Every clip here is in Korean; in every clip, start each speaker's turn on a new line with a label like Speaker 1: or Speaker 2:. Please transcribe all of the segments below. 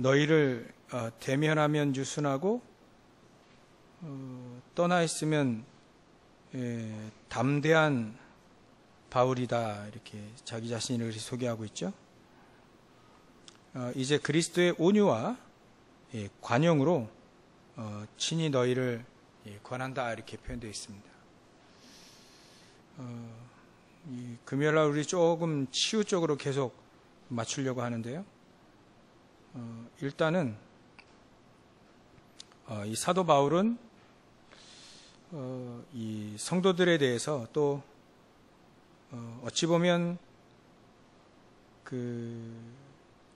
Speaker 1: 너희를 대면하면 유순하고 떠나 있으면 담대한 바울이다, 이렇게 자기 자신을 소개하고 있죠. 이제 그리스도의 온유와 관용으로 친히 너희를 권한다, 이렇게 표현되어 있습니다. 이 금요일날 우리 조금 치유 쪽으로 계속 맞추려고 하는데요. 일단은 이 사도 바울은 이 성도들에 대해서 또 어찌 보면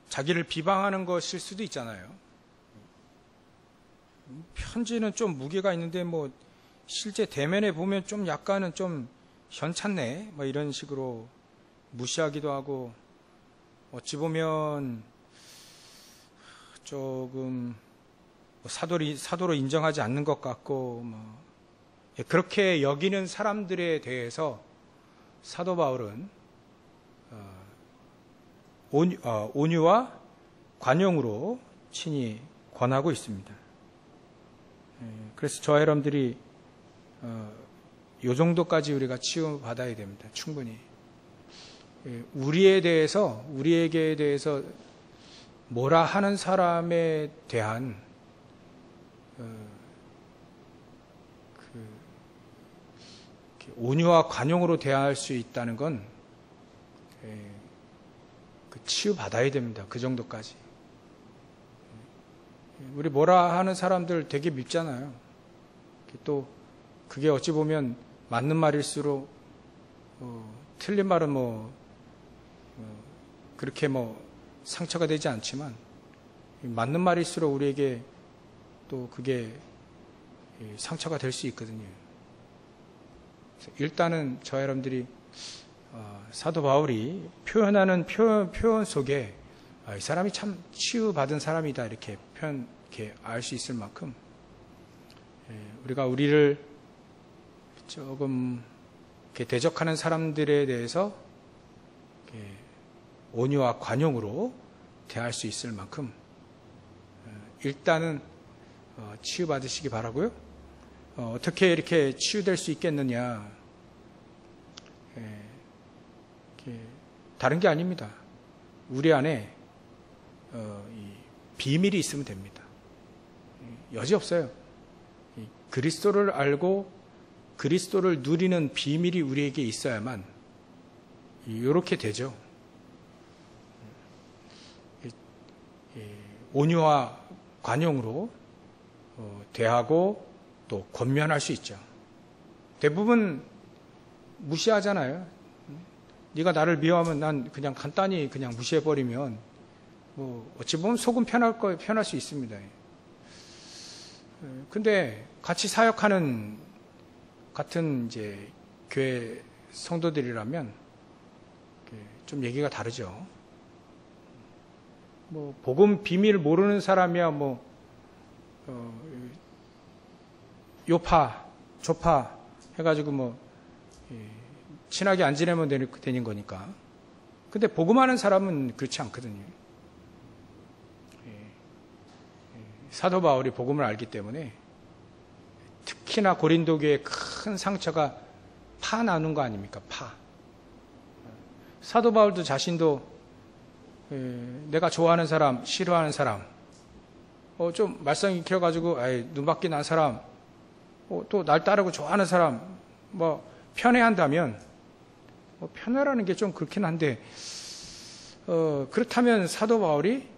Speaker 1: 자기를 비방하는 것일 수도 있잖아요. 편지는 좀 무게가 있는데 뭐 실제 대면에 보면 좀 약간은 좀 현찮네, 뭐 이런 식으로 무시하기도 하고, 어찌 보면 조금 사도로 인정하지 않는 것 같고, 그렇게 여기는 사람들에 대해서 사도 바울은 온유와 관용으로 친히 권하고 있습니다. 그래서 저와 여러분들이 이 정도까지 우리가 치유받아야 됩니다. 충분히. 우리에게 대해서 뭐라 하는 사람에 대한 온유와 관용으로 대할 수 있다는 건 치유받아야 됩니다. 그 정도까지. 우리 뭐라 하는 사람들 되게 밉잖아요. 또 그게 어찌 보면 맞는 말일수록 틀린 말은 그렇게 상처가 되지 않지만, 맞는 말일수록 우리에게 또 그게 상처가 될 수 있거든요. 일단은 저와 여러분들이 사도 바울이 표현하는 표현 속에 이 사람이 참 치유받은 사람이다, 이렇게 알 수 있을 만큼 우리가 우리를 조금 이렇게 대적하는 사람들에 대해서 온유와 관용으로 대할 수 있을 만큼 일단은 치유받으시기 바라고요. 어떻게 이렇게 치유될 수 있겠느냐? 다른 게 아닙니다. 우리 안에 비밀이 있으면 됩니다. 여지없어요. 그리스도를 알고 그리스도를 누리는 비밀이 우리에게 있어야만 이렇게 되죠. 온유와 관용으로 대하고 또 권면할 수 있죠. 대부분 무시하잖아요. 네가 나를 미워하면 난 그냥 간단히 그냥 무시해버리면 어찌 보면 속은 편할 수 있습니다. 근데 같이 사역하는 같은 이제 교회 성도들이라면 좀 얘기가 다르죠. 복음 비밀 모르는 사람이야 요파 조파 해가지고 친하게 안 지내면 되는 거니까. 근데 복음하는 사람은 그렇지 않거든요. 사도 바울이 복음을 알기 때문에 특히나 고린도 교회의 큰 상처가 파 나눈 거 아닙니까? 파. 사도 바울도 자신도 내가 좋아하는 사람, 싫어하는 사람, 좀 말썽 익혀가지고 눈밖에 난 사람, 또 날 따르고 좋아하는 사람, 편애한다면 편애라는 게 좀 그렇긴 한데, 그렇다면 사도 바울이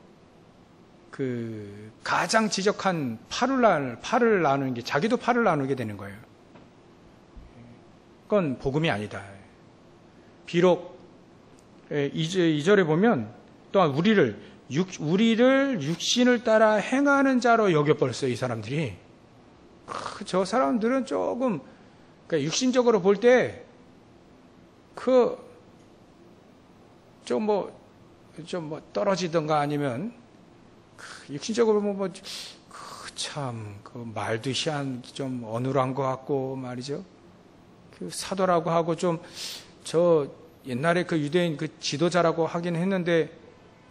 Speaker 1: 가장 지적한 파를 나누는 게 자기도 파를 나누게 되는 거예요. 그건 복음이 아니다. 비록 2절에 보면 또한 우리를 육신을 따라 행하는 자로 여겨버렸어요. 이 사람들이. 저 사람들은 조금 육신적으로 볼 때 좀 떨어지던가 아니면 육신적으로 참 말도 좀 어눌한 것 같고 말이죠. 사도라고 하고 좀 옛날에 유대인 지도자라고 하긴 했는데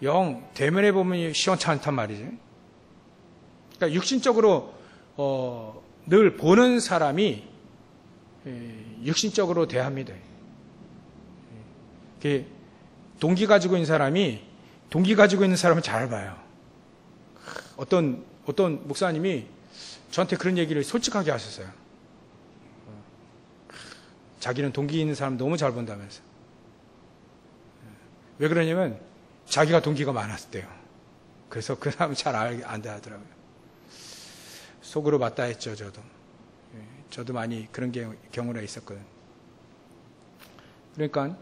Speaker 1: 영 대면해 보면 시원찮단 말이지. 그러니까 육신적으로 늘 보는 사람이 육신적으로 대합니다. 동기 가지고 있는 사람이 동기 가지고 있는 사람은 잘 봐요. 어떤 목사님이 저한테 그런 얘기를 솔직하게 하셨어요. 자기는 동기 있는 사람 너무 잘 본다면서. 왜 그러냐면 자기가 동기가 많았대요. 그래서 그 사람은 잘 안다 하더라고요. 속으로 맞다 했죠, 저도. 저도 많이 그런 경우가 있었거든요. 그러니까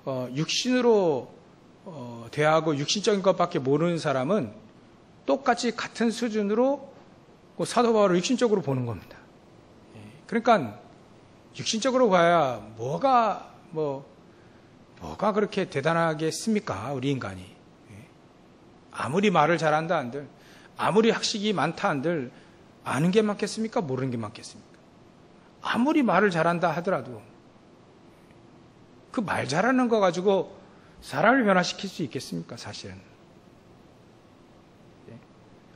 Speaker 1: 육신으로 대하고 육신적인 것밖에 모르는 사람은 똑같이 같은 수준으로 사도 바울을 육신적으로 보는 겁니다. 그러니까 육신적으로 봐야 뭐가 그렇게 대단하겠습니까? 우리 인간이. 아무리 말을 잘한다 한들, 아무리 학식이 많다 한들 아는 게 많겠습니까? 모르는 게 많겠습니까? 아무리 말을 잘한다 하더라도 그 말 잘하는 거 가지고 사람을 변화시킬 수 있겠습니까? 사실은.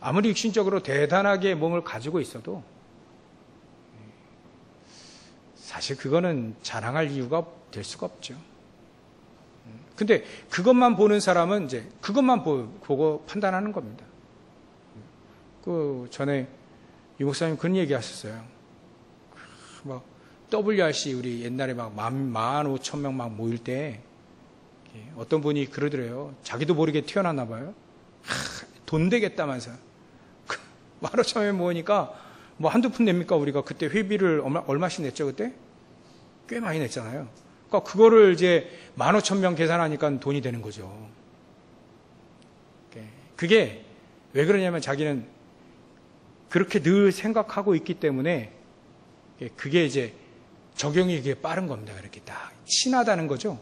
Speaker 1: 아무리 육신적으로 대단하게 몸을 가지고 있어도 사실 그거는 자랑할 이유가 될 수가 없죠. 근데 그것만 보는 사람은 이제 그것만 보고 판단하는 겁니다. 그 전에 유 목사님 그런 얘기 하셨어요. 막 WRC 우리 옛날에 막 15,000명 막 모일 때 어떤 분이 그러더래요. 자기도 모르게 튀어나왔나 봐요. 돈 되겠다면서 15,000명 모으니까 뭐 한두 푼 냅니까? 우리가 그때 회비를 얼마씩 냈죠 그때? 꽤 많이 냈잖아요. 그러니까 그거를 이제 15,000명 계산하니까 돈이 되는 거죠. 그게 왜 그러냐면 자기는 그렇게 늘 생각하고 있기 때문에 그게 이제 적용이 이게 빠른 겁니다. 이렇게 딱 친하다는 거죠.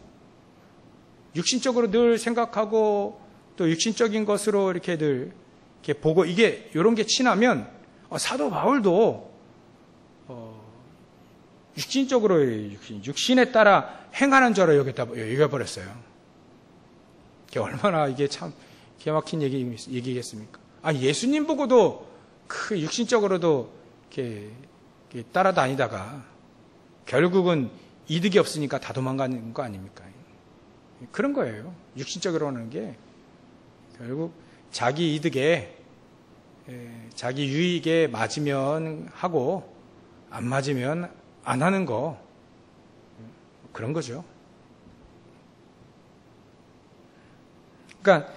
Speaker 1: 육신적으로 늘 생각하고 또 육신적인 것으로 이렇게 늘 이렇게 보고 이게 이런 게 친하면 사도 바울도 육신적으로 육신에 따라 행하는 자로 여겨버렸어요. 얼마나 이게 참 기가 막힌 얘기겠습니까? 아니 예수님 보고도 그 육신적으로도 이렇게 따라다니다가 결국은 이득이 없으니까 다 도망가는 거 아닙니까? 그런 거예요. 육신적으로 하는 게 결국 자기 이득에 자기 유익에 맞으면 하고 안 맞으면 안 하는 거 그런 거죠. 그러니까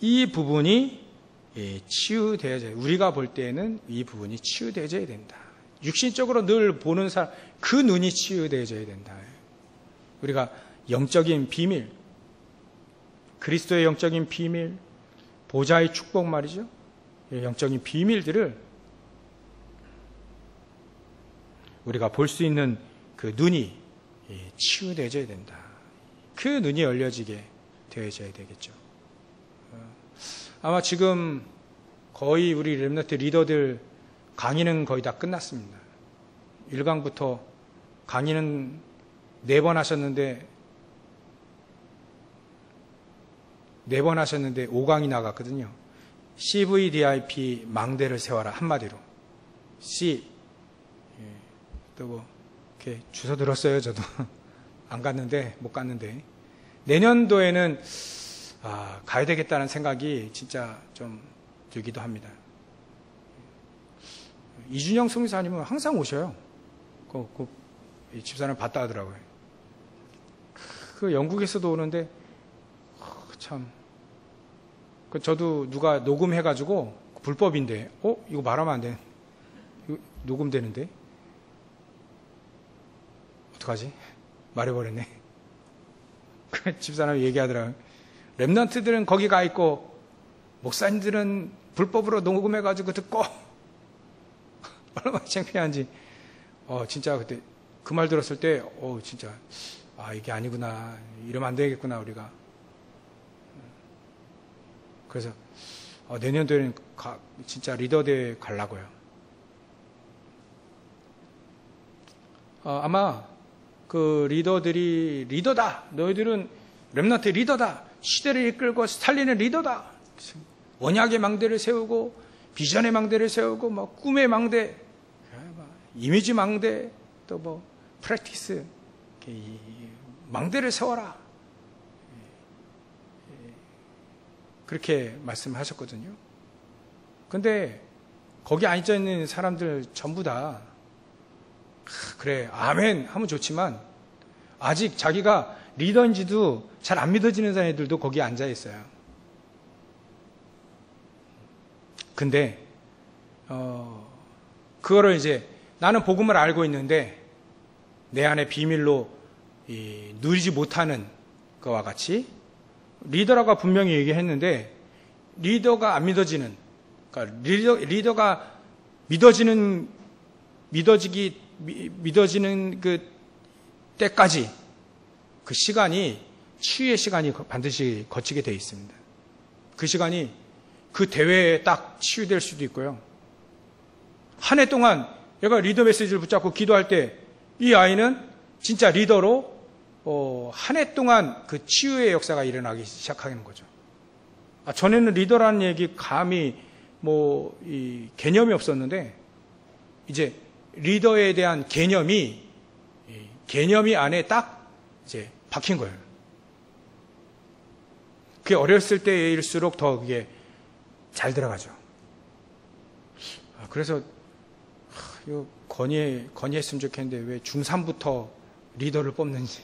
Speaker 1: 이 부분이 치유되어져야 우리가 볼 때는 이 부분이 치유되어져야 된다. 육신적으로 늘 보는 사람 그 눈이 치유되어져야 된다. 우리가 영적인 비밀, 그리스도의 영적인 비밀, 보좌의 축복 말이죠. 영적인 비밀들을 우리가 볼 수 있는 그 눈이 치유되어져야 된다. 그 눈이 열려지게 되어져야 되겠죠. 아마 지금 거의 우리 렘넌트 리더들 강의는 거의 다 끝났습니다. 1강부터 강의는 4번 하셨는데 5강이 나갔거든요. CVDIP 망대를 세워라 한마디로. C 또 뭐 이렇게 주워 들었어요. 저도 안 갔는데 못 갔는데 내년도에는 가야 되겠다는 생각이 진짜 좀 들기도 합니다. 이준영 성교사님은 항상 오셔요. 집사람 봤다 하더라고요. 그 영국에서도 오는데 참 저도 누가 녹음해가지고 불법인데 이거 말하면 안 돼. 이거 녹음되는데 어떡하지? 말해버렸네. 집사람이 얘기하더라고요. 렘넌트들은 거기 가 있고 목사님들은 불법으로 녹음해가지고 듣고 얼마나 창피한지. 진짜 그때 그 말 들었을 때 진짜 이게 아니구나. 이러면 안 되겠구나 우리가. 그래서 내년도에는 진짜 리더대회 가려고요. 아마 그 리더들이 리더다. 너희들은 렘넌트 리더다. 시대를 이끌고 살리는 리더다. 언약의 망대를 세우고 비전의 망대를 세우고 뭐 꿈의 망대, 이미지 망대, 또 뭐 프랙티스 망대를 세워라. 그렇게 말씀하셨거든요. 근데 거기 앉아 있는 사람들 전부 다 그래 아멘 하면 좋지만 아직 자기가 리더인지도 잘 안 믿어지는 사람들도 거기에 앉아 있어요. 근데 그거를 이제 나는 복음을 알고 있는데 내 안에 비밀로 누리지 못하는 것과 같이 리더라고 분명히 얘기했는데 리더가 안 믿어지는, 그러니까 리더가 믿어지는 그 때까지 그 시간이 치유의 시간이 반드시 거치게 되어 있습니다. 그 시간이 그 대회에 딱 치유될 수도 있고요. 한 해 동안 얘가 리더 메시지를 붙잡고 기도할 때 이 아이는 진짜 리더로 한 해 동안 그 치유의 역사가 일어나기 시작하는 거죠. 전에는 리더라는 얘기 감히 이 개념이 없었는데 이제 리더에 대한 개념이 안에 딱 이제 박힌 거예요. 그게 어렸을 때일수록 더 그게 잘 들어가죠. 그래서 이거 건의했으면 좋겠는데 왜 중3부터 리더를 뽑는지,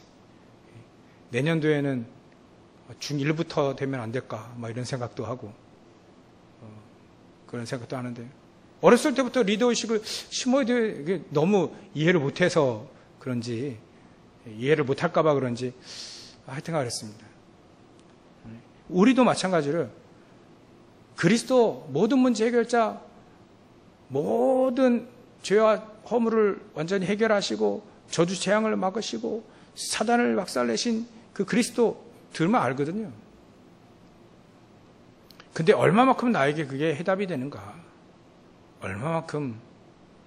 Speaker 1: 내년도에는 중1부터 되면 안 될까 막 이런 생각도 하고 그런 생각도 하는데 어렸을 때부터 리더의식을 심어야 돼. 이게 너무 이해를 못해서 그런지, 이해를 못할까 봐 그런지 하여튼가 그랬습니다. 우리도 마찬가지로 그리스도 모든 문제 해결자, 모든 죄와 허물을 완전히 해결하시고 저주 재앙을 막으시고 사단을 박살내신 그 그리스도들만 알거든요. 근데 얼마만큼 나에게 그게 해답이 되는가, 얼마만큼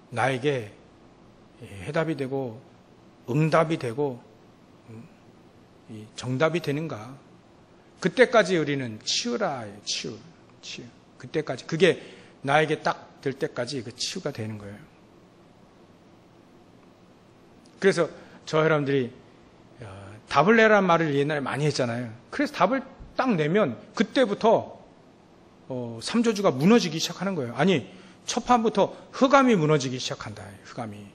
Speaker 1: 나에게 해답이 되고 응답이 되고 정답이 되는가, 그때까지 우리는 치유라예요. 치유. 그때까지 그게 나에게 딱 될 때까지 그 치유가 되는 거예요. 그래서 저 여러분들이 답을 내라는 말을 옛날에 많이 했잖아요. 그래서 답을 딱 내면 그때부터 삼조주가 무너지기 시작하는 거예요. 아니, 첫 판부터 흑암이 무너지기 시작한다. 흑암이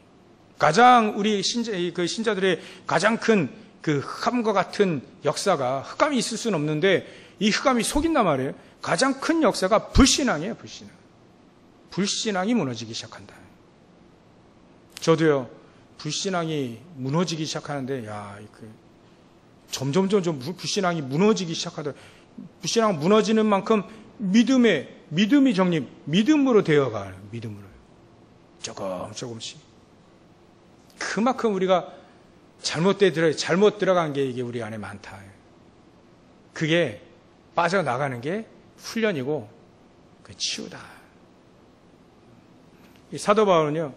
Speaker 1: 가장 우리 신자들의 가장 큰 그 흑암과 같은 역사가, 흑암이 있을 수는 없는데 이 흑암이 속인단 말이에요. 가장 큰 역사가 불신앙이에요. 불신앙이 무너지기 시작한다. 저도요, 불신앙이 무너지기 시작하는데, 점점 불신앙이 무너지기 시작하다. 불신앙 무너지는 만큼 믿음이 정립, 믿음으로 되어가요. 믿음으로. 조금씩. 그만큼 우리가 잘못 들어간 게 이게 우리 안에 많다. 그게 빠져나가는 게 훈련이고, 그 치유다. 이 사도 바울은요,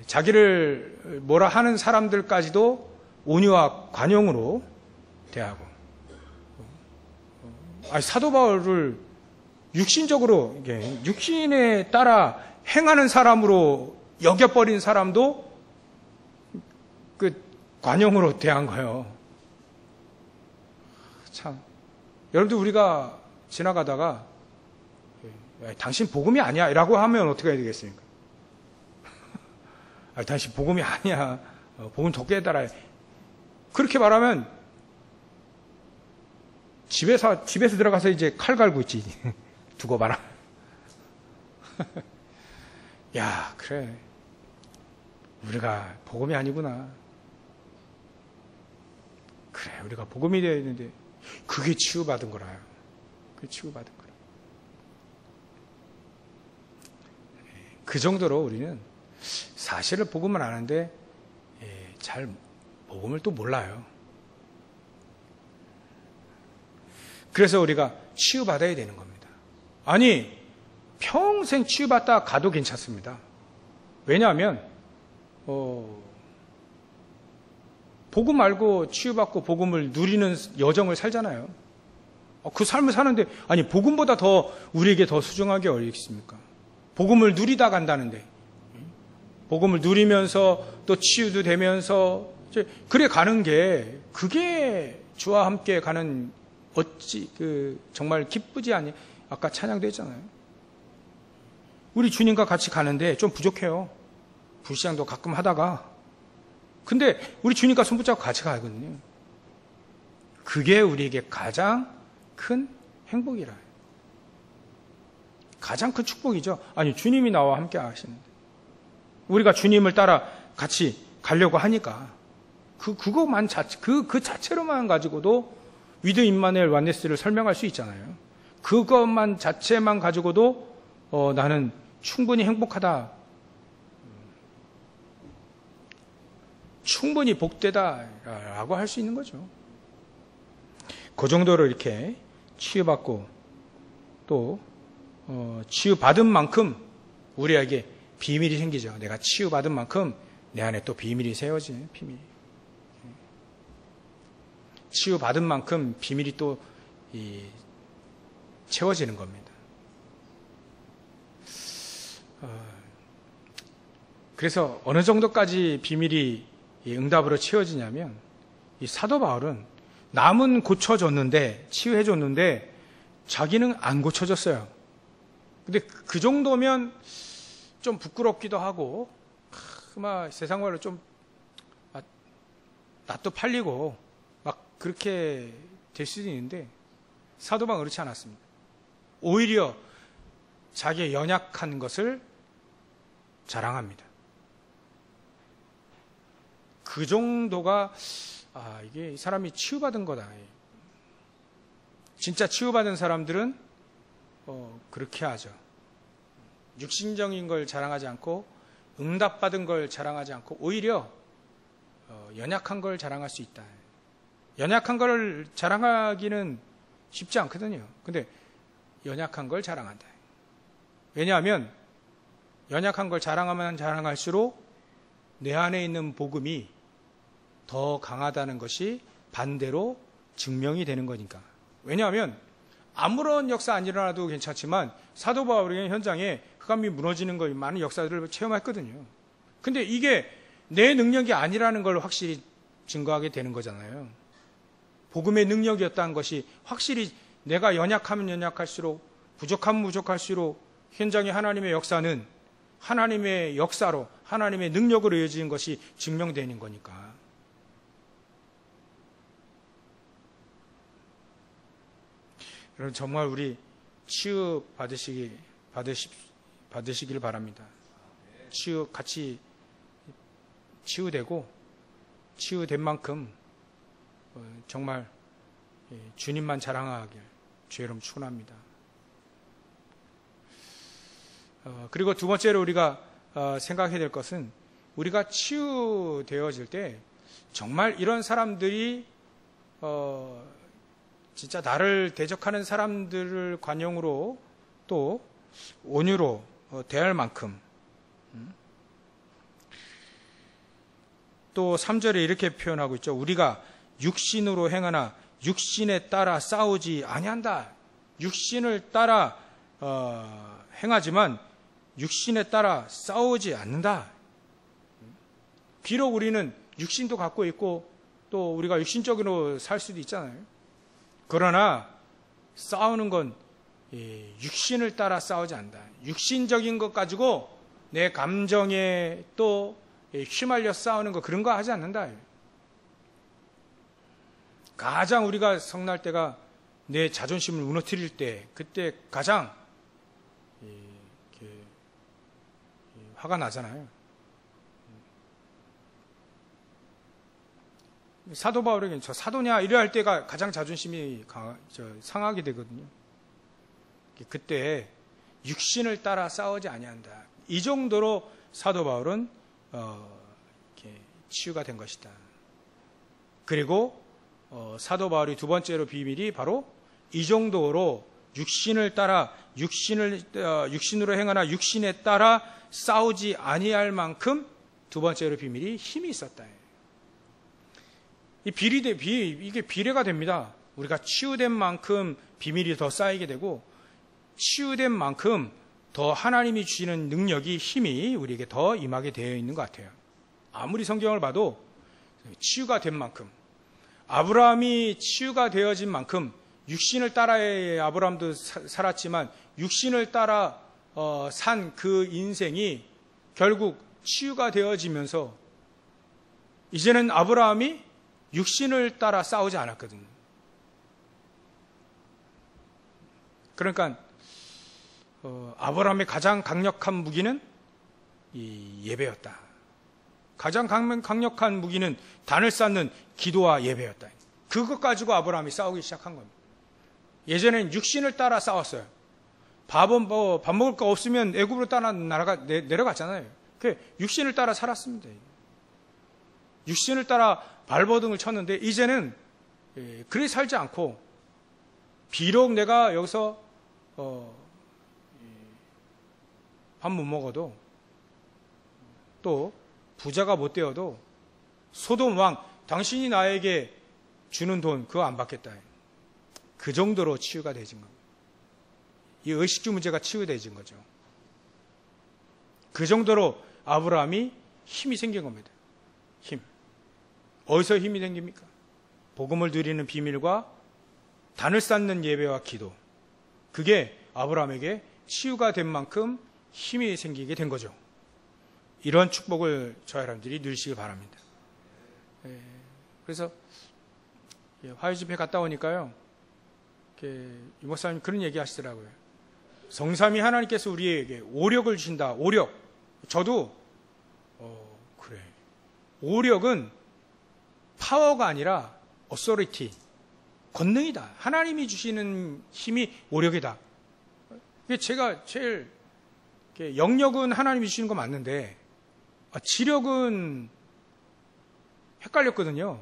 Speaker 1: 자기를 뭐라 하는 사람들까지도 온유와 관용으로 대하고, 사도 바울을 육신적으로, 육신에 따라 행하는 사람으로 여겨버린 사람도 그 관용으로 대한 거예요. 참, 여러분들 우리가 지나가다가 당신 복음이 아니야 라고 하면 어떻게 해야 되겠습니까? 당신 복음이 아니야, 복음 더 깨달아야. 그렇게 말하면 집에서 들어가서 이제 칼 갈고 있지. 두고 봐라. 야, 그래, 우리가 복음이 아니구나. 그래, 우리가 복음이 되어야 되는데 그게 치유받은 거라요. 그게 치유받은 거라. 그 정도로 우리는 사실을 복음을 아는데 잘 복음을 또 몰라요. 그래서 우리가 치유받아야 되는 겁니다. 아니, 평생 치유받다 가도 괜찮습니다. 왜냐하면 복음 알고 치유받고 복음을 누리는 여정을 살잖아요. 그 삶을 사는데 아니 복음보다 더 우리에게 더 소중하게 어디 있습니까? 복음을 누리다 간다는데 복음을 누리면서 또 치유도 되면서 그래 가는 게 그게 주와 함께 가는 어찌 정말 기쁘지 않니? 아까 찬양도 했잖아요. 우리 주님과 같이 가는데 좀 부족해요. 불시장도 가끔 하다가 근데 우리 주님과 손붙잡고 같이 가거든요. 그게 우리에게 가장 큰 행복이라. 가장 큰 축복이죠. 아니 주님이 나와 함께 하시는데 우리가 주님을 따라 같이 가려고 하니까 그것만 그 자체로만 가지고도 위드 임마누엘 완네스를 설명할 수 있잖아요. 그것만 자체만 가지고도 나는 충분히 행복하다. 충분히 복되다라고 할 수 있는 거죠. 그 정도로 이렇게 치유받고 또 치유받은 만큼 우리에게 비밀이 생기죠. 내가 치유받은 만큼 내 안에 또 비밀이 세워지는 비밀. 치유받은 만큼 비밀이 또 채워지는 겁니다. 그래서 어느 정도까지 비밀이 응답으로 채워지냐면 이 사도 바울은 남은 고쳐줬는데 치유해줬는데 자기는 안 고쳐졌어요. 근데 그 정도면 좀 부끄럽기도 하고 막 세상 말로 좀 낯도 팔리고 막 그렇게 될 수도 있는데 사도 바울은 그렇지 않았습니다. 오히려 자기의 연약한 것을 자랑합니다. 그 정도가 이게 이 사람이 치유받은 거다. 진짜 치유받은 사람들은 그렇게 하죠. 육신적인 걸 자랑하지 않고 응답받은 걸 자랑하지 않고 오히려 연약한 걸 자랑할 수 있다. 연약한 걸 자랑하기는 쉽지 않거든요. 근데 연약한 걸 자랑한다. 왜냐하면 연약한 걸 자랑하면 자랑할수록 내 안에 있는 복음이 더 강하다는 것이 반대로 증명이 되는 거니까. 왜냐하면 아무런 역사 안 일어나도 괜찮지만 사도 바울의 현장에 흑암이 무너지는 거 많은 역사들을 체험했거든요. 근데 이게 내 능력이 아니라는 걸 확실히 증거하게 되는 거잖아요. 복음의 능력이었다는 것이 확실히 내가 연약하면 연약할수록 부족하면 부족할수록 현장의 하나님의 역사는 하나님의 역사로 하나님의 능력으로 이어지는 것이 증명되는 거니까. 여러분 정말 우리 치유 받으시길 바랍니다. 같이 치유되고 치유된 만큼 정말 주님만 자랑하길 주의 이름 축원합니다. 그리고 두 번째로 우리가 생각해야 될 것은 우리가 치유되어질 때 정말 이런 사람들이 진짜 나를 대적하는 사람들을 관용으로 또 온유로 대할 만큼 또 3절에 이렇게 표현하고 있죠. 우리가 육신으로 행하나 육신에 따라 싸우지 아니한다. 육신을 따라 행하지만 육신에 따라 싸우지 않는다. 비록 우리는 육신도 갖고 있고 또 우리가 육신적으로 살 수도 있잖아요. 그러나 싸우는 건 육신을 따라 싸우지 않는다. 육신적인 것 가지고 내 감정에 또 휘말려 싸우는 거 그런 거 하지 않는다. 가장 우리가 성날 때가 내 자존심을 무너뜨릴 때 그때 가장 화가 나잖아요. 사도 바울에게는 저 사도냐 이래 할 때가 가장 자존심이 상하게 되거든요. 그때 육신을 따라 싸우지 아니한다. 이 정도로 사도 바울은 이렇게 치유가 된 것이다. 그리고 사도 바울이 두 번째로 비밀이 바로 이 정도로 육신을 따라 육신으로 행하나 육신에 따라 싸우지 아니할 만큼 두 번째로 비밀이 힘이 있었다. 이게 비례가 됩니다. 우리가 치유된 만큼 비밀이 더 쌓이게 되고, 치유된 만큼 더 하나님이 주시는 능력이, 힘이 우리에게 더 임하게 되어 있는 것 같아요. 아무리 성경을 봐도 치유가 된 만큼, 아브라함이 치유가 되어진 만큼, 육신을 따라의 아브라함도 살았지만 육신을 따라 산 그 인생이 결국 치유가 되어지면서 이제는 아브라함이 육신을 따라 싸우지 않았거든요. 그러니까 아브라함의 가장 강력한 무기는 이 예배였다. 가장 강력한 무기는 단을 쌓는 기도와 예배였다. 그것 가지고 아브라함이 싸우기 시작한 겁니다. 예전엔 육신을 따라 싸웠어요. 밥 먹을 거 없으면 애굽으로 따라 내려갔잖아요. 그 육신을 따라 살았습니다. 육신을 따라 발버둥을 쳤는데 이제는 그리 살지 않고, 비록 내가 여기서 밥 못 먹어도, 또 부자가 못 되어도 소돔 왕 당신이 나에게 주는 돈 그거 안 받겠다. 그 정도로 치유가 되진 겁니다. 이 의식주 문제가 치유되진 거죠. 그 정도로 아브라함이 힘이 생긴 겁니다. 힘. 어디서 힘이 생깁니까? 복음을 누리는 비밀과 단을 쌓는 예배와 기도. 그게 아브라함에게 치유가 된 만큼 힘이 생기게 된 거죠. 이런 축복을 저와 여러분들이 누리시기 바랍니다. 그래서 화요 집회 갔다 오니까요, 이 목사님 그런 얘기 하시더라고요. 성삼위 하나님께서 우리에게 오력을 주신다. 오력. 저도 그래. 오력은 파워가 아니라 authority, 권능이다. 하나님이 주시는 힘이 오력이다. 제가 제일 영력은 하나님이 주시는 거 맞는데 지력은 헷갈렸거든요.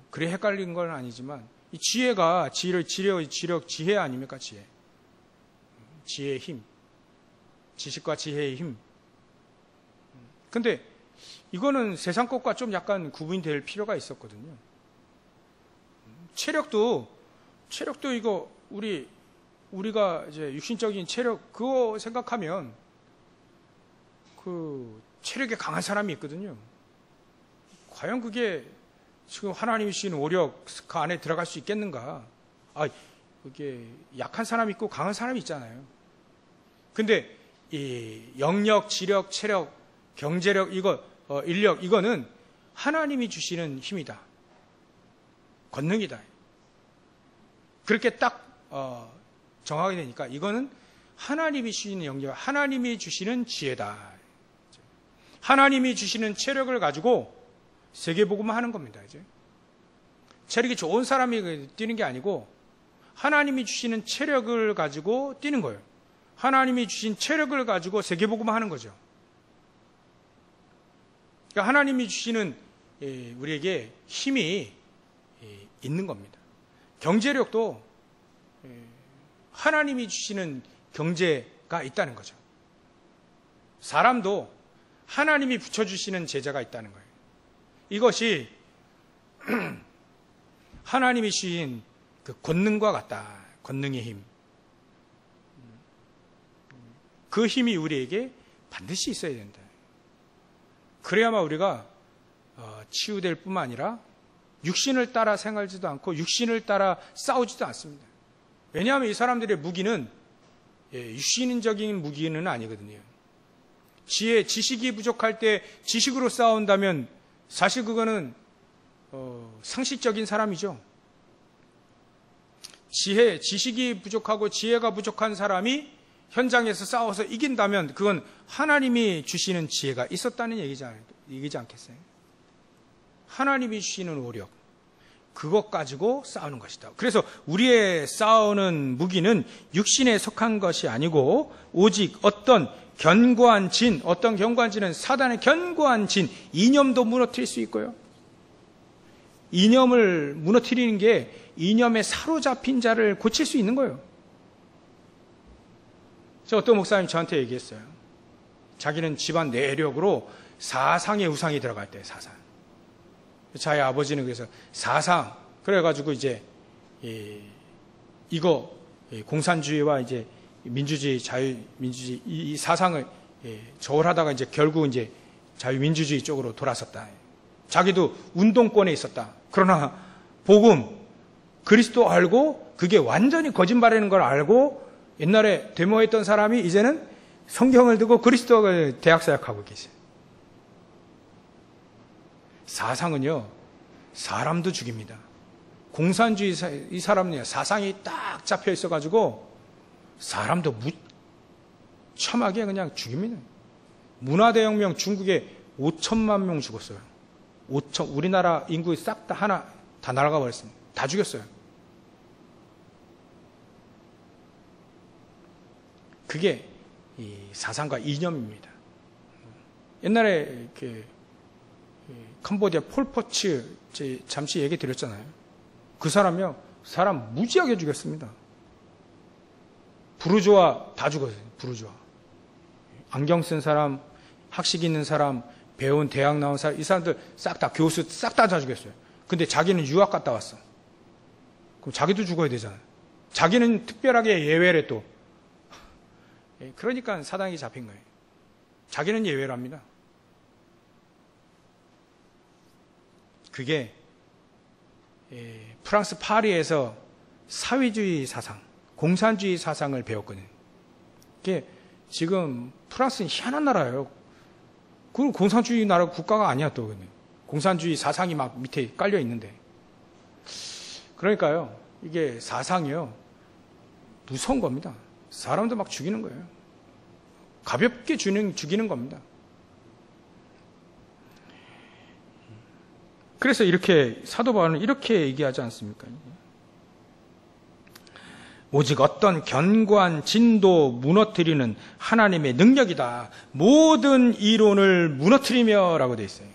Speaker 1: 그래 헷갈린 건 아니지만 이 지혜가 지력, 지혜 아닙니까? 지혜의 힘, 지식과 지혜의 힘. 근데 이거는 세상 것과 좀 약간 구분이 될 필요가 있었거든요. 체력도 이거 우리가 이제 육신적인 체력 그거 생각하면 그 체력에 강한 사람이 있거든요. 과연 그게 지금 하나님이 주시는 오력 그 안에 들어갈 수 있겠는가? 그게 약한 사람이 있고 강한 사람이 있잖아요. 근데 이 영력, 지력, 체력, 경제력, 인력 이거는 하나님이 주시는 힘이다. 권능이다. 그렇게 딱 정하게 되니까 이거는 하나님이 주시는 영역, 하나님이 주시는 지혜다. 하나님이 주시는 체력을 가지고 세계복음을 하는 겁니다. 이제 체력이 좋은 사람이 뛰는 게 아니고 하나님이 주시는 체력을 가지고 뛰는 거예요. 하나님이 주신 체력을 가지고 세계복음을 하는 거죠. 그러니까 하나님이 주시는 우리에게 힘이 있는 겁니다. 경제력도 하나님이 주시는 경제가 있다는 거죠. 사람도 하나님이 붙여주시는 제자가 있다는 거예요. 이것이 하나님이 주신 그 권능과 같다. 권능의 힘. 그 힘이 우리에게 반드시 있어야 된다. 그래야만 우리가 치유될 뿐만 아니라 육신을 따라 생활지도 않고 육신을 따라 싸우지도 않습니다. 왜냐하면 이 사람들의 무기는 육신적인 무기는 아니거든요. 지식이 부족할 때 지식으로 싸운다면 사실 그거는 상식적인 사람이죠. 지식이 부족하고 지혜가 부족한 사람이 현장에서 싸워서 이긴다면 그건 하나님이 주시는 지혜가 있었다는 얘기지 않겠어요? 하나님이 주시는 오력, 그것 가지고 싸우는 것이다. 그래서 우리의 싸우는 무기는 육신에 속한 것이 아니고 오직 어떤 견고한 진은 사단의 견고한 진, 이념도 무너뜨릴 수 있고요. 이념을 무너뜨리는 게 이념에 사로잡힌 자를 고칠 수 있는 거예요. 어떤 목사님이 저한테 얘기했어요. 자기는 집안 내력으로 사상의 우상이 들어갈 때, 사상. 자기 아버지는 그래서 사상, 그래가지고 이제, 이거, 공산주의와 이제 민주주의, 자유민주주의, 이 사상을 저울하다가 이제 결국 이제 자유민주주의 쪽으로 돌아섰다. 자기도 운동권에 있었다. 그러나 복음, 그리스도 알고 그게 완전히 거짓말이라는 걸 알고 옛날에 데모했던 사람이 이제는 성경을 두고 그리스도를 대학사역하고 계세요. 사상은요, 사람도 죽입니다. 공산주의 이 사람은요, 사상이 딱 잡혀 있어가지고 사람도 무참하게 그냥 죽입니다. 문화대혁명 중국에 5천만 명 죽었어요. 우리나라 인구 싹 다 하나 다 날아가 버렸습니다. 다 죽였어요. 그게 이 사상과 이념입니다. 옛날에 캄보디아 폴포츠 잠시 얘기 드렸잖아요. 그 사람이요, 사람 무지하게 죽였습니다. 부르주아 다 죽었어요. 부르주아. 안경 쓴 사람, 학식 있는 사람, 배운 대학 나온 사람, 이 사람들 싹 다 교수 싹 다 죽였어요. 근데 자기는 유학 갔다 왔어. 그럼 자기도 죽어야 되잖아요. 자기는 특별하게 예외래 또. 그러니까 사단이 잡힌 거예요. 자기는 예외로 합니다. 그게 프랑스 파리에서 사회주의 사상, 공산주의 사상을 배웠거든요. 그게 지금 프랑스는 희한한 나라예요. 그건 공산주의 나라 국가가 아니야 또. 공산주의 사상이 막 밑에 깔려 있는데. 그러니까요, 이게 사상이요, 무서운 겁니다. 사람도 막 죽이는 거예요. 가볍게 죽이는 겁니다. 그래서 이렇게 사도 바울은 이렇게 얘기하지 않습니까? 오직 어떤 견고한 진도 무너뜨리는 하나님의 능력이다. 모든 이론을 무너뜨리며라고 되어 있어요.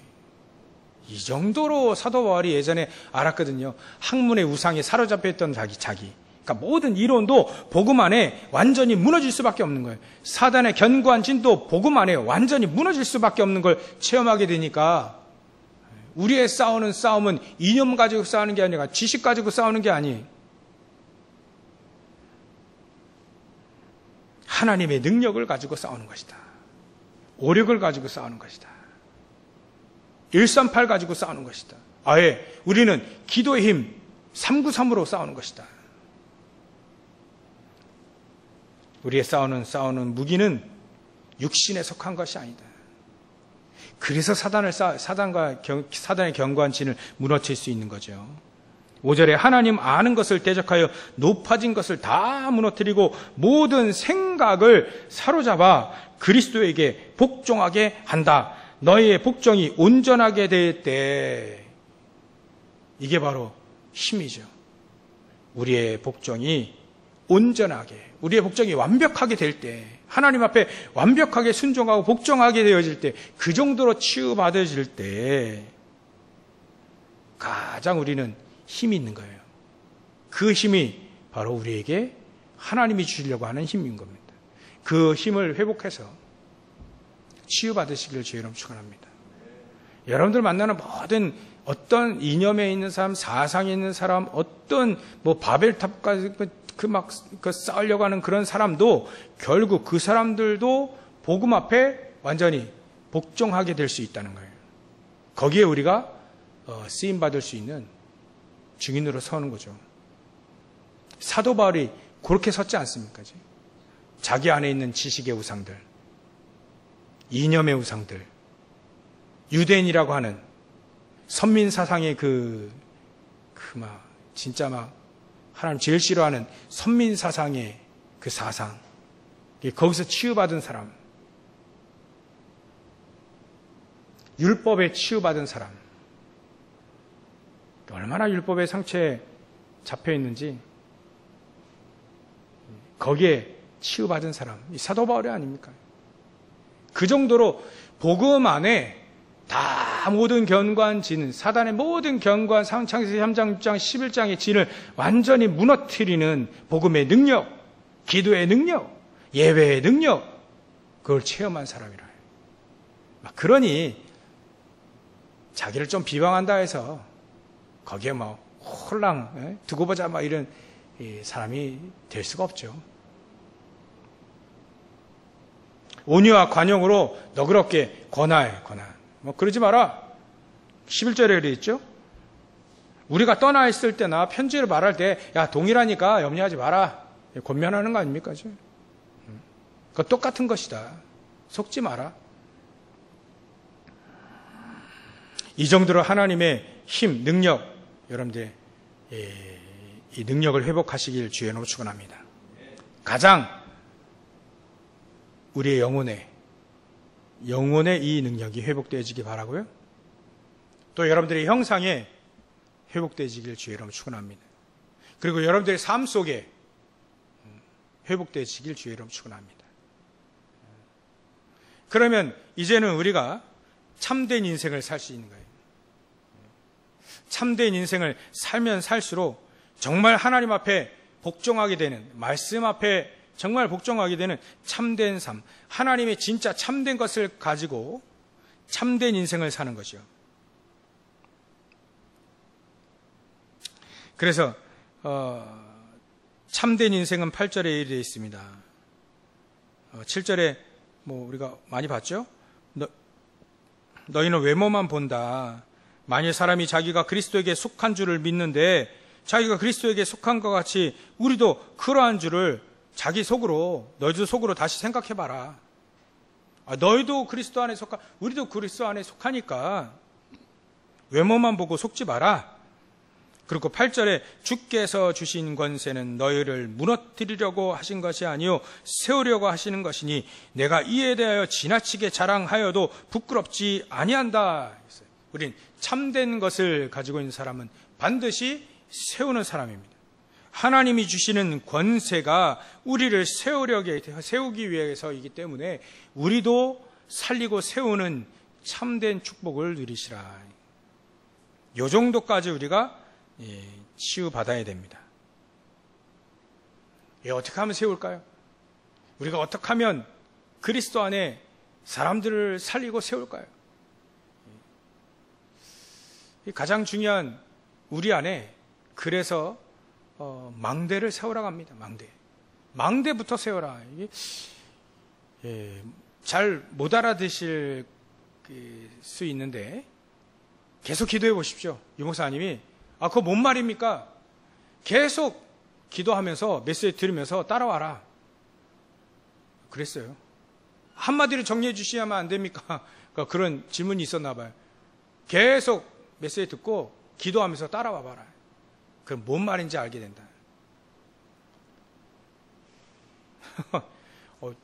Speaker 1: 이 정도로 사도 바울이 예전에 알았거든요. 학문의 우상에 사로잡혀 있던 자기. 그러니까 모든 이론도 복음 안에 완전히 무너질 수밖에 없는 거예요. 사단의 견고한 진도 복음 안에 완전히 무너질 수밖에 없는 걸 체험하게 되니까 우리의 싸우는 싸움은 이념 가지고 싸우는 게 아니라 지식 가지고 싸우는 게 아니에요. 하나님의 능력을 가지고 싸우는 것이다. 오력을 가지고 싸우는 것이다. 138 가지고 싸우는 것이다. 아예 우리는 기도의 힘 393으로 싸우는 것이다. 우리의 싸우는 무기는 육신에 속한 것이 아니다. 그래서 사단의 견고한 진을 무너뜨릴 수 있는 거죠. 5절에 하나님 아는 것을 대적하여 높아진 것을 다 무너뜨리고 모든 생각을 사로잡아 그리스도에게 복종하게 한다. 너희의 복종이 온전하게 될 때, 이게 바로 힘이죠. 우리의 복종이 온전하게, 우리의 복종이 완벽하게 될 때, 하나님 앞에 완벽하게 순종하고 복종하게 되어질 때, 그 정도로 치유받아질 때 가장 우리는 힘이 있는 거예요. 그 힘이 바로 우리에게 하나님이 주시려고 하는 힘인 겁니다. 그 힘을 회복해서 치유받으시기를 주의 이름으로 축원합니다. 여러분들 만나는 모든 어떤 이념에 있는 사람, 사상에 있는 사람, 어떤 바벨탑까지 싸우려고 하는 그런 사람도 결국 그 사람들도 복음 앞에 완전히 복종하게 될 수 있다는 거예요. 거기에 우리가 쓰임 받을 수 있는 증인으로 서는 거죠. 사도 바울이 그렇게 섰지 않습니까? 자기 안에 있는 지식의 우상들, 이념의 우상들, 유대인이라고 하는 선민 사상의 진짜 하나님 제일 싫어하는 선민 사상의 그 사상, 거기서 치유받은 사람, 율법에 치유받은 사람, 얼마나 율법의 상처에 잡혀 있는지 거기에 치유받은 사람, 이 사도 바울이 아닙니까? 그 정도로 복음 안에 다 모든 견고한 진, 사단의 모든 견고한 창세기 3장, 6장, 11장의 진을 완전히 무너뜨리는 복음의 능력, 기도의 능력, 예배의 능력, 그걸 체험한 사람이라. 그러니 자기를 좀 비방한다 해서 거기에 뭐 홀랑 두고 보자 막 이런 사람이 될 수가 없죠. 온유와 관용으로 너그럽게 권하해. 뭐 그러지 마라. 11절에 그랬죠. 우리가 떠나 있을 때나 편지를 말할 때 야 동일하니까 염려하지 마라. 권면하는 거 아닙니까? 그거 똑같은 것이다. 속지 마라. 이 정도로 하나님의 힘, 능력, 여러분들 이 능력을 회복하시길 주의 이름으로 축원합니다. 가장 우리의 영혼의 이 능력이 회복되어지기 바라고요. 또 여러분들의 형상에 회복되어지길 주의 이름으로 축원합니다. 그리고 여러분들의 삶 속에 회복되어지길 주의 이름으로 축원합니다. 그러면 이제는 우리가 참된 인생을 살 수 있는 거예요. 참된 인생을 살면 살수록 정말 하나님 앞에 복종하게 되는, 말씀 앞에 정말 복종하게 되는 참된 삶, 하나님의 진짜 참된 것을 가지고 참된 인생을 사는 것이요. 그래서 참된 인생은 8절에 이르게 되어 있습니다. 7절에 뭐 우리가 많이 봤죠? 너희는 외모만 본다. 만일 사람이 자기가 그리스도에게 속한 줄을 믿는데 자기가 그리스도에게 속한 것 같이 우리도 그러한 줄을 자기 속으로, 너희도 속으로 다시 생각해봐라. 너희도 그리스도 안에 우리도 그리스도 안에 속하니까 외모만 보고 속지 마라. 그리고 8절에 주께서 주신 권세는 너희를 무너뜨리려고 하신 것이 아니요 세우려고 하시는 것이니 내가 이에 대하여 지나치게 자랑하여도 부끄럽지 아니한다. 우린 참된 것을 가지고 있는 사람은 반드시 세우는 사람입니다. 하나님이 주시는 권세가 우리를 세우기 위해서이기 때문에 우리도 살리고 세우는 참된 축복을 누리시라. 이 정도까지 우리가 치유받아야 됩니다. 어떻게 하면 세울까요? 우리가 어떻게 하면 그리스도 안에 사람들을 살리고 세울까요? 가장 중요한 우리 안에 그래서 망대를 세우라고 합니다. 망대부터 세워라. 이게 잘 못 알아듣실 수 있는데 계속 기도해 보십시오. 유 목사님이 그거 뭔 말입니까? 계속 기도하면서 메시지 들으면서 따라와라. 그랬어요. 한마디로 정리해 주시면 안 됩니까? 그런 질문이 있었나 봐요. 계속 메시지 듣고 기도하면서 따라와 봐라. 그럼 뭔 말인지 알게 된다.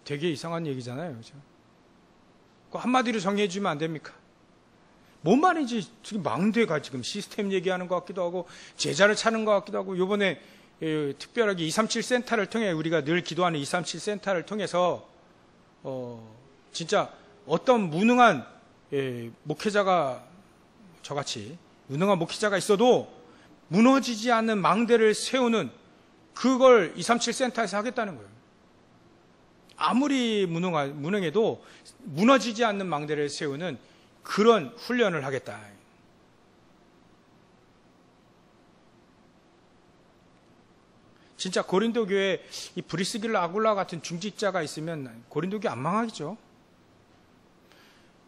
Speaker 1: 되게 이상한 얘기잖아요. 그렇죠? 한마디로 정리해 주면 안 됩니까? 뭔 말인지 지금 망대가 지금 시스템 얘기하는 것 같기도 하고 제자를 찾는 것 같기도 하고 요번에 특별하게 237 센터를 통해 우리가 늘 기도하는 237 센터를 통해서 진짜 어떤 무능한 목회자가 저같이 무능한 목회자가 있어도 무너지지 않는 망대를 세우는 그걸 237 센터에서 하겠다는 거예요. 아무리 무능해도 무너지지 않는 망대를 세우는 그런 훈련을 하겠다. 진짜 고린도 교회에 이 브리스길라 아굴라 같은 중직자가 있으면 고린도 교회 안 망하겠죠.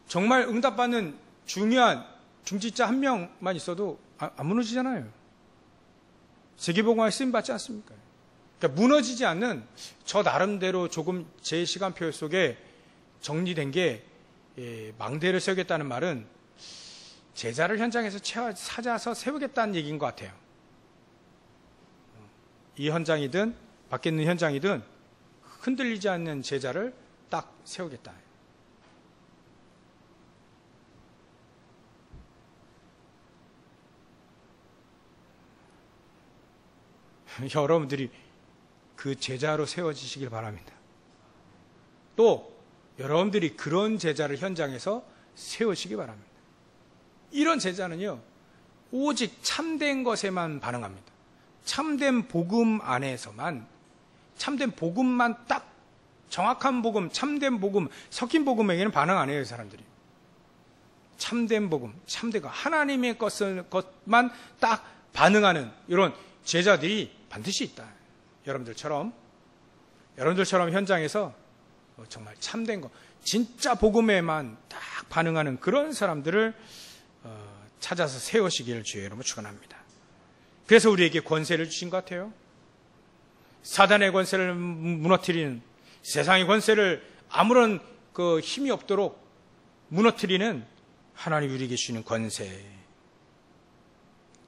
Speaker 1: 정말 응답받는 중요한 중직자 한 명만 있어도 안 무너지잖아요. 세계복음화에 쓰임 받지 않습니까? 그러니까 무너지지 않는 저 나름대로 조금 제 시간표 속에 정리된 게 망대를 세우겠다는 말은 제자를 현장에서 찾아서 세우겠다는 얘기인 것 같아요. 이 현장이든 밖에 있는 현장이든 흔들리지 않는 제자를 딱 세우겠다. 여러분들이 그 제자로 세워지시길 바랍니다. 또 여러분들이 그런 제자를 현장에서 세우시기 바랍니다. 이런 제자는요, 오직 참된 것에만 반응합니다. 참된 복음 안에서만, 참된 복음만 딱, 정확한 복음, 참된 복음, 섞인 복음에게는 반응 안 해요, 사람들이. 참된 복음, 참된 것, 하나님의 것만 딱 반응하는 이런 제자들이 반드시 있다. 여러분들처럼 현장에서 정말 참된 것, 진짜 복음에만 딱 반응하는 그런 사람들을 찾아서 세우시기를 주의 이름으로 축원합니다. 그래서 우리에게 권세를 주신 것 같아요. 사단의 권세를 무너뜨리는, 세상의 권세를 아무런 그 힘이 없도록 무너뜨리는 하나님 우리에게 주시는 권세,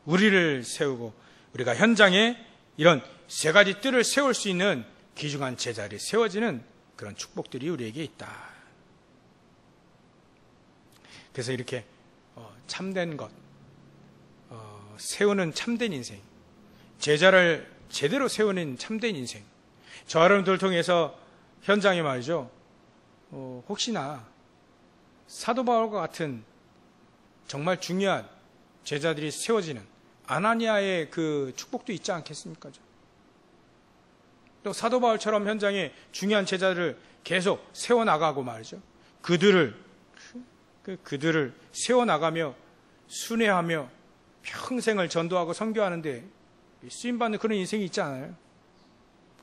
Speaker 1: 우리를 세우고 우리가 현장에 이런 세 가지 뜰을 세울 수 있는 귀중한 제자리 세워지는 그런 축복들이 우리에게 있다. 그래서 이렇게 참된 것, 세우는 참된 인생, 제자를 제대로 세우는 참된 인생, 저 여러분들 통해서 현장에 말이죠, 혹시나 사도 바울과 같은 정말 중요한 제자들이 세워지는 아나니아의 그 축복도 있지 않겠습니까? 또 사도 바울처럼 현장에 중요한 제자들을 계속 세워나가고 말이죠, 그들을 세워나가며 순회하며 평생을 전도하고 선교하는데 쓰임받는 그런 인생이 있지 않아요?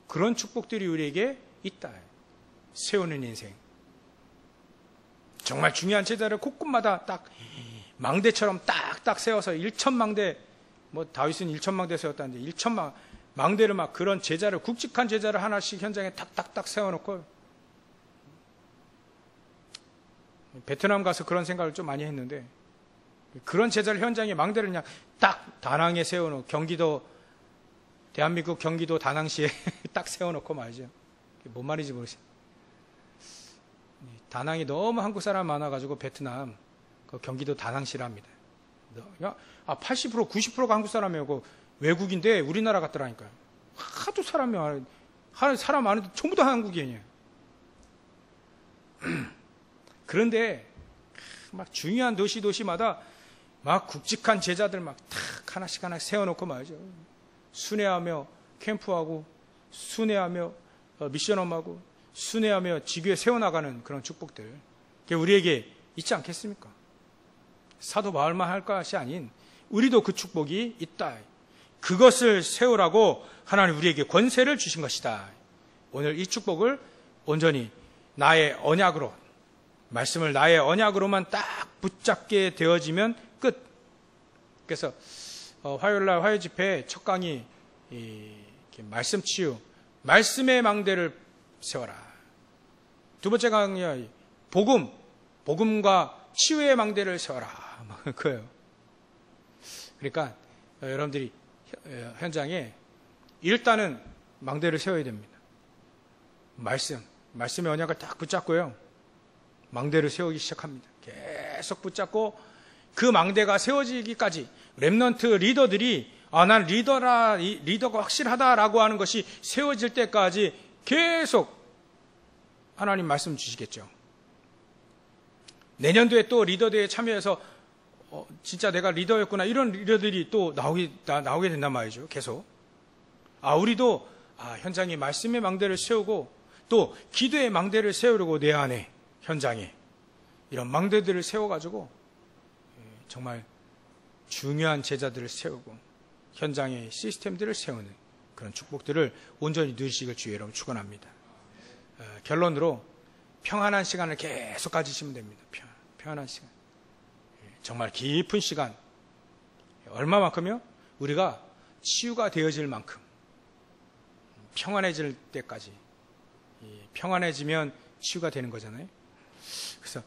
Speaker 1: 그런 축복들이 우리에게 있다. 세우는 인생. 정말 중요한 제자를 곳곳마다 딱 망대처럼 딱딱 세워서 1,000망대, 다윗은 1,000망대 세웠다는데 1,000망대를 막 그런 제자를, 굵직한 제자를 하나씩 현장에 탁탁탁 세워놓고, 베트남 가서 그런 생각을 좀 많이 했는데, 그런 제자를 현장에 망대를 그냥 딱 다낭에 세워놓고, 대한민국 경기도 다낭시에 딱 세워놓고 말이죠. 뭔 말인지 모르겠어요. 다낭이 너무 한국 사람 많아가지고 베트남, 경기도 다낭시랍니다. 80%, 90%가 한국 사람이고 외국인데 우리나라 같더라니까요. 하도 사람 많은데 전부 다 한국인이에요. 그런데 막 중요한 도시마다 막 굵직한 제자들 막 탁 하나씩 세워놓고 말이죠. 순회하며 캠프하고, 순회하며 미션홈하고, 순회하며 지교에 세워나가는 그런 축복들, 우리에게 있지 않겠습니까? 사도 바울만 할 것이 아닌 우리도 그 축복이 있다. 그것을 세우라고 하나님 우리에게 권세를 주신 것이다. 오늘 이 축복을 온전히 나의 언약으로, 말씀을 나의 언약으로만 딱 붙잡게 되어지면 끝. 그래서 화요일날 화요 집회 첫 강의, 말씀 치유, 말씀의 망대를 세워라. 두 번째 강의 복음과 치유의 망대를 세워라. 그거예요. 그러니까 여러분들이 현장에 일단은 망대를 세워야 됩니다. 말씀의 언약을 딱 붙잡고요, 망대를 세우기 시작합니다. 계속 붙잡고 그 망대가 세워지기까지 렘넌트 리더들이 난 리더가 확실하다라고 하는 것이 세워질 때까지 계속 하나님 말씀 주시겠죠. 내년도에 또 리더대회에 참여해서 진짜 내가 리더였구나, 이런 리더들이 또 나오게 된단 말이죠. 계속. 우리도 현장에 말씀의 망대를 세우고 또 기도의 망대를 세우려고 내 안에 현장에 이런 망대들을 세워가지고 정말 중요한 제자들을 세우고 현장의 시스템들을 세우는 그런 축복들을 온전히 누리시길 주의 이름으로 축원합니다. 결론으로 평안한 시간을 계속 가지시면 됩니다. 평안한 시간. 정말 깊은 시간. 얼마만큼요? 우리가 치유가 되어질 만큼 평안해질 때까지. 평안해지면 치유가 되는 거잖아요. 그래서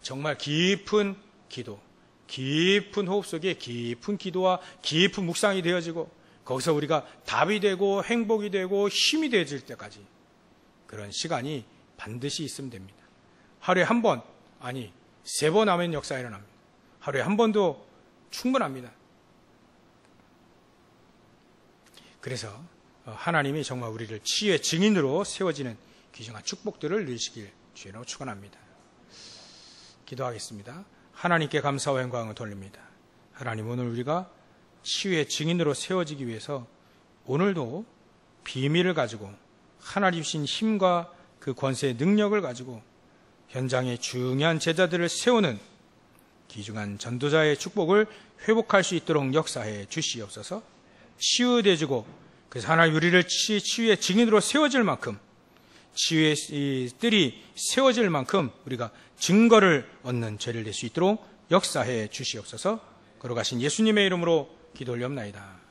Speaker 1: 정말 깊은 기도, 깊은 호흡 속에 깊은 기도와 깊은 묵상이 되어지고 거기서 우리가 답이 되고 행복이 되고 힘이 되어질 때까지 그런 시간이 반드시 있으면 됩니다. 하루에 한 번, 아니 3번 하면 역사가 일어납니다. 하루에 한 번도 충분합니다. 그래서 하나님이 정말 우리를 치유의 증인으로 세워지는 귀중한 축복들을 누리시길 주의로 축원합니다. 기도하겠습니다. 하나님께 감사와 영광을 돌립니다. 하나님, 오늘 우리가 치유의 증인으로 세워지기 위해서 오늘도 비밀을 가지고 하나님 주신 힘과 그 권세의 능력을 가지고 현장에 중요한 제자들을 세우는 귀중한 전도자의 축복을 회복할 수 있도록 역사해 주시옵소서. 치유되지고 그래서 하나님 우리를 치유의 증인으로 세워질 만큼, 치유의 이 뜰이 세워질 만큼 우리가 증거를 얻는 죄를 낼 수 있도록 역사해 주시옵소서. 걸어가신 예수님의 이름으로 기도 올려옵나이다.